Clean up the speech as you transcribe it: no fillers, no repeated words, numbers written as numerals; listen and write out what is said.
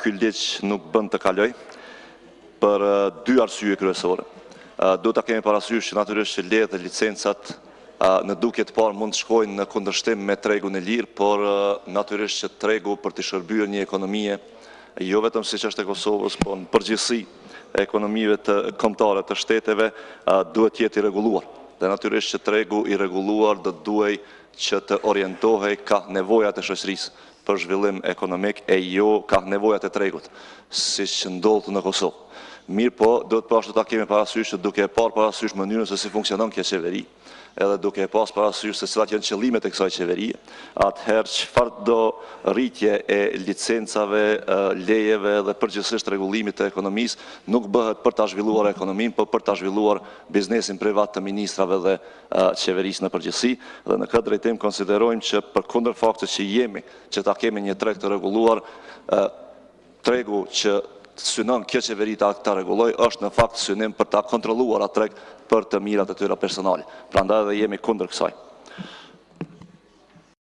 ky ligj nuk bën të kaloj për dy arsye kryesore. Do ta kemi parasysh që natyrisht që lejet dhe licencat në duke të parë mund të shkojnë në kundërshtim me tregun e lirë, por natyrisht që tregu për të shërbyer një ekonomie, jo vetëm siç është e Kosovës, por në përgjithësi ekonomive të kombëtare të shteteve, duhet të jetë i rregulluar. Dhe natyrisht që tregu i rregulluar do duhej që të orientohej ka nevojat e shoqërisë për zhvillim ekonomik e jo ka nevojat e tregut, siç ndodh në Kosovë. Mirë po, do të pashtu ta kemi parasysh që duke e parë parasysh mënyrën se si funksionon kjo qeveri, edhe duke e pas parasysh se cilat janë qëllimet e kësaj qeverie, atëherë çfarë do rritje e licencave, lejeve dhe përgjithsisht rregullimit të ekonomisë nuk bëhet për ta zhvilluar ekonominë, por për ta zhvilluar biznesin privat të ministrave dhe qeverisë në përgjithësi, dhe në këtë drejtim konsiderojmë që përkundër faktit që jemi që ta kemi një treg të rregulluar, tregu që synon kjo qeveri ta rregulloj është në fakt synim për ta kontrolluar atë treg për të mirat e tyre personale. Prandaj edhe jemi kundër kësaj.